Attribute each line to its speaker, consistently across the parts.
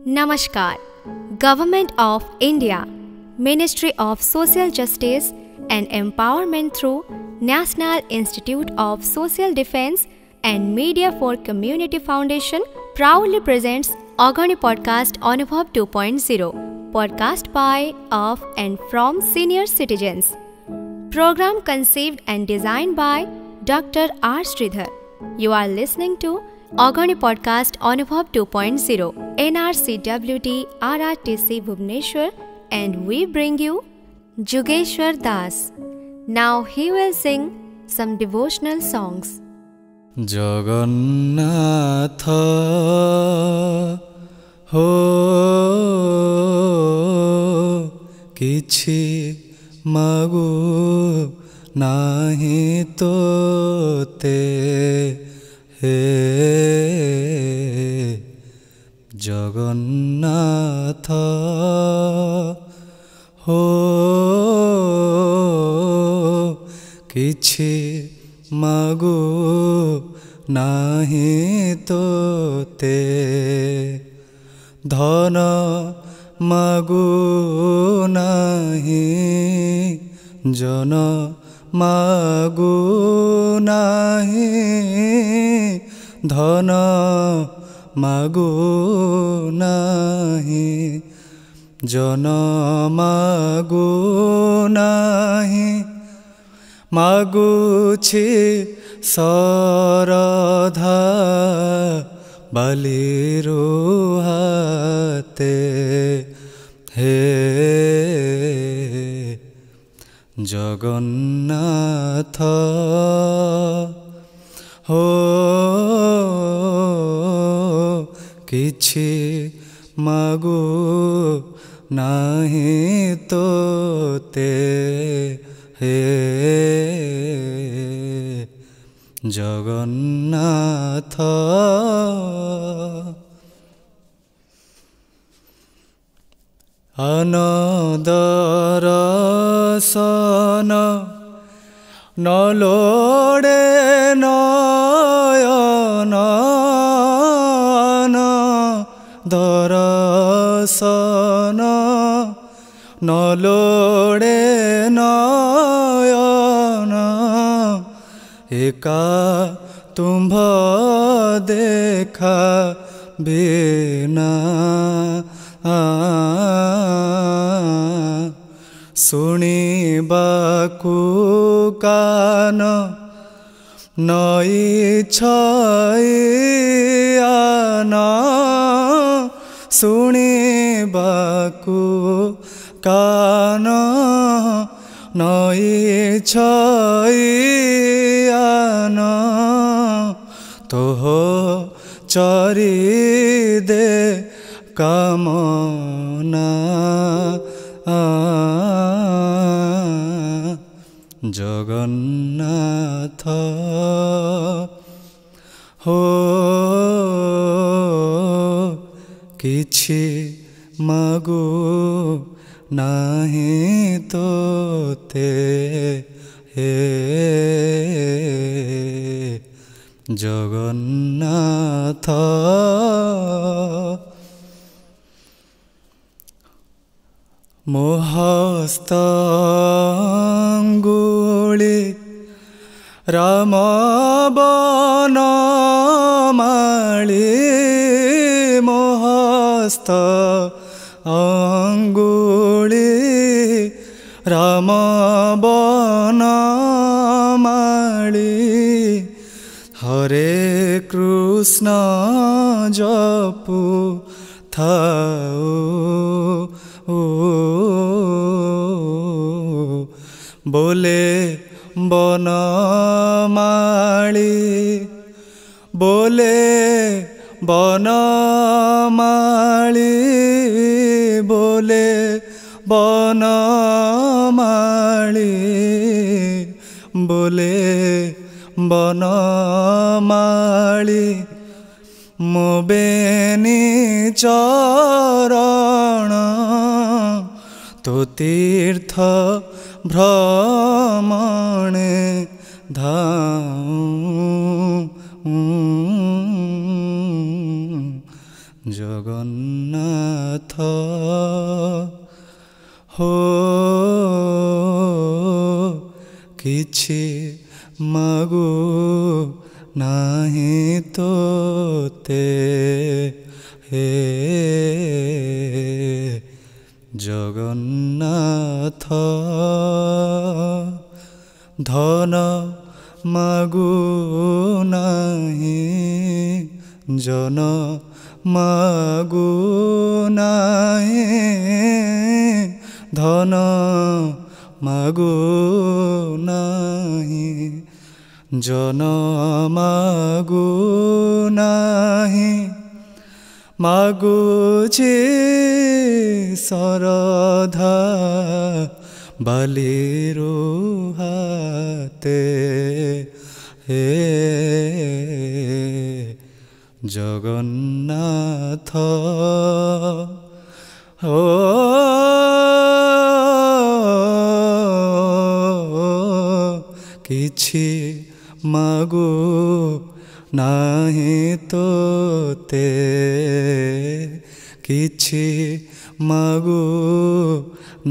Speaker 1: Namaskar. Government of India, Ministry of Social Justice and Empowerment through National Institute of Social Defense and Media for Community Foundation proudly presents Agani Podcast Anubhav 2.0, podcast by, of and from senior citizens. Program conceived and designed by Dr. R. Sridhar. You are listening to Agani Podcast Anubhav 2.0, NRCWT RRTC Bhubaneswar, and we bring you Jugeshwar Das. Now he will sing some devotional songs.
Speaker 2: Jagannath ho kichhi magu nahi tote he Jagannath ho kichhi magu nahi tote dhana magu nahi jana magu nahi dhana magu nahi jana magu nahi maguchi saradha baliru hate he Jagannath ho kichhi magu nahi tote he Jagannath anadarasana nalode nayana anadarasana nalode nayana eka तुम्भा देखा बिना सुनी Baku कान नई छायाना सुनी Baku कान नई छायाना तोह चारी दे कामना जगन्नाथ हो किछि मागु नाही तोते हे जगन्नाथ मोहस्तांगुली राम बनमाली मोहस्त अंगुली राम बनमाली हरे कृष्ण जपु थाओ बोले बनमाली बोले बनमाली बोले बनमाली बोले बनमाली मोबेनी चरण तो तीर्थ भ्रमणे धाऊ जगन ଜଗନ୍ନାଥ ହୋ କିଛି ମାଗୁ ନାହିଁ ତୋତେ ହେ ଜଗନ୍ନାଥ ଧନ ମାଗୁ ନାହିଁ ଜନ ମାଗୁ ନାହିଁ ଧନ ମାଗୁ ନାହିଁ ଜନ ମାଗୁ ନାହିଁ ମାଗୁଛି ଶରଧା ବାଲିରୁ ହାତେ ହେ ଜଗନ୍ନାଥ ଓ କିଛି ମାଗୁ ନାହିଁ ତୋତେ କିଛି ମାଗୁ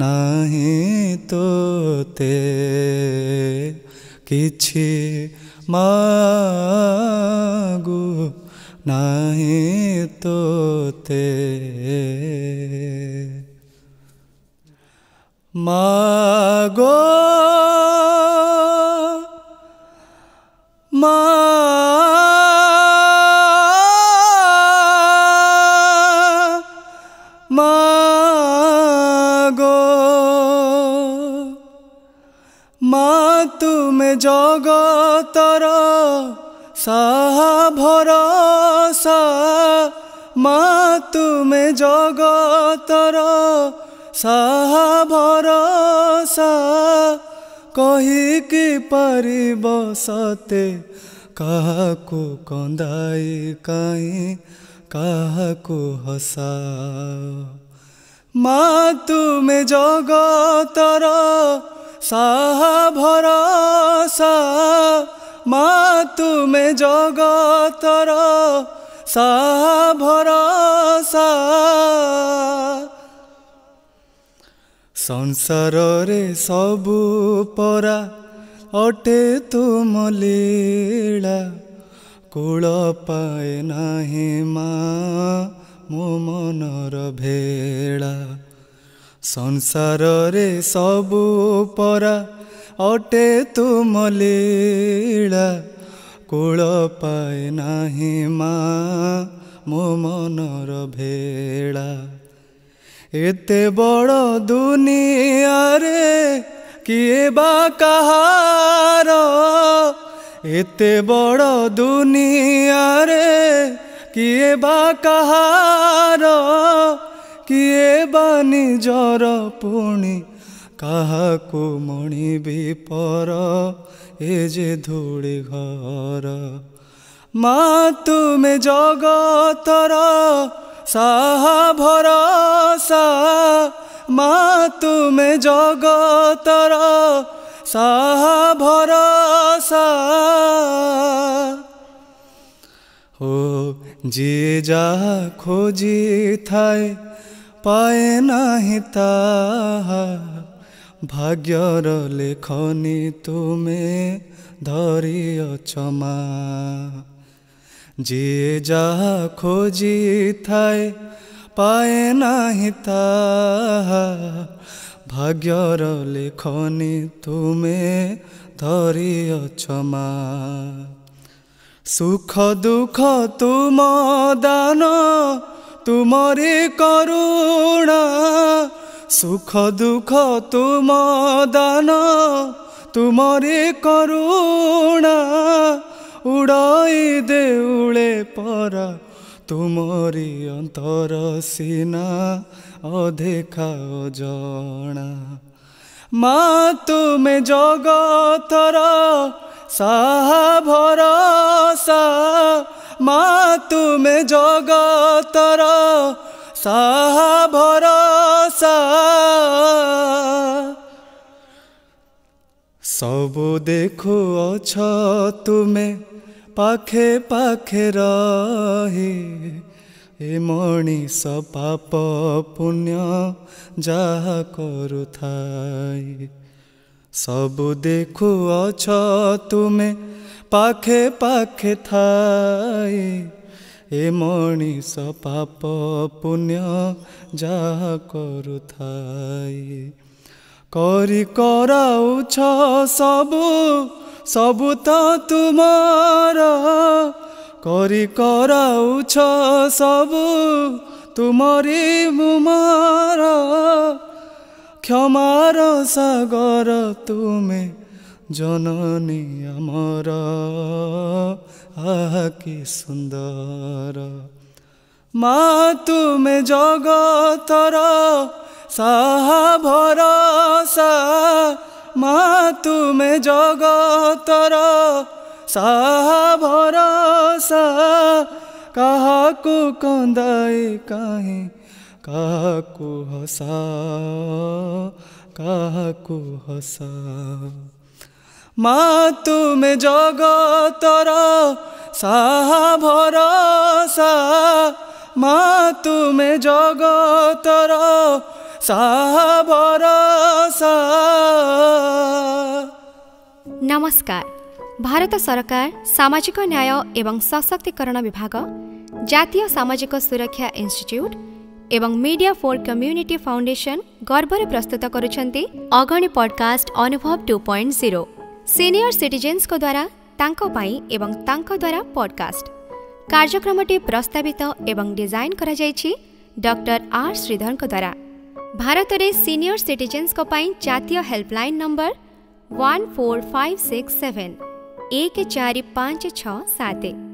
Speaker 2: ନାହିଁ ତୋତେ କିଛି ମାଗୁ ନାହିଁ ତୋତେ ମାଗୋ ମାଗୋ ମା ତୁମେ ଜଗତର ସାହା ଭରସା ମା ତୁମେ ଜଗତର ସାହା ଭରସା କହିକି ପାରିବ ସତେ କାହାକୁ କନ୍ଦାଇ କାହିଁ କାହାକୁ ହସା ମା ତୁମେ ଜଗତର ସାହା ଭରସା ମା ତୁମେ ଜଗତର ସାହା ଭରସା ସଂସାରରେ ସବୁ ପରା ଅଟେ ତୁମ ଲୀଳା କୂଳ ପାଏ ନାହିଁ ମା ମୋ ମନର ଭେଳା ସଂସାରରେ ସବୁ ପରା ଅଟେ ତୁମ ଲୀଳା କୂଳ ପାଏ ନାହିଁ ମା ମୋ ମନର ଭେଳା ଏତେ ବଡ଼ ଦୁନିଆରେ କିଏ ବା କାହାର ଏତେ ବଡ଼ ଦୁନିଆରେ କିଏ ବା କାହାର କିଏ ବା ନିଜର ପୁଣି କାହାକୁ ମଣିବି ପର ଏ ଯେ ଧୂଳି ଘର ମା ତୁମେ ଜଗତର ସାହା ଭରସା ମା ତୁମେ ଜଗତର ସାହା ଭରସା ଓ ଯିଏ ଯାହା ଖୋଜିଥାଏ ପାଏ ନାହିଁ ତାହା ଭାଗ୍ୟର ଲେଖନି ତୁମେ ଧରିଅଛ ମା ଯିଏ ଯାହା ଖୋଜିଥାଏ ପାଏ ନାହିଁ ତାହା ଭାଗ୍ୟର ଲେଖନି ତୁମେ ଧରିଅଛ ମା ସୁଖ ଦୁଃଖ ତୁମ ଦାନ ତୁମରି କରୁଣା ସୁଖ ଦୁଃଖ ତୁମ ଦାନ ତୁମରି କରୁଣା ଉଡ଼ାଇ ଦେଉଳେ ପରା ତୁମରି ଅନ୍ତର ସିନା ଅଧେଖା ଅଜଣା ମା ତୁମେ ଜଗତର ସାହା ଭରସା ମା ତୁମେ ଜଗତର ସାହା ଭରସା ସବୁ ଦେଖୁଅଛ ତୁମେ ପାଖେ ପାଖେ ରହି ए मणिष पाप पुण्य जहा करुथाए सबु देखु अछ तुमे पाखे पाखे थाए ए मणिष पाप पुण्य जहा करुथाए करी कराउछ सबु सबु त तुमार करी कराउछ सबु तुमरी मुमार क्षमार सागर तुमे जननी अमर आहा कि सुंदर माँ तुमे जगतर साहा भरोसा माँ तुमे जगतर साहा भरोसा काहाकु कंदाई काहे काहाकु हसा काहाकु हसा माँ तुमे जगतर साहा भरोसा माँ तुमे जगतर साहा भरोसा।
Speaker 1: नमस्कार। भारत सरकार सामाजिक न्याय एवं सशक्तिकरण विभाग जातीय सामाजिक सुरक्षा इंस्टीट्यूट एवं मीडिया फॉर कम्युनिटी फाउंडेशन गर्भरे प्रस्तुत करुछंती अगणी पॉडकास्ट अनुभव 2.0 सीनियर सिटीजेन्स को द्वारा तांको पाई एवं तांको द्वारा पॉडकास्ट कार्यक्रमटी प्रस्तावित एवं डिजाइन करा जायछि डॉक्टर आर श्रीधर को द्वारा। भारत रे सीनियर सिटीजेन्स को पाई जातीय हेल्पलाइन नंबर 14567 1456 7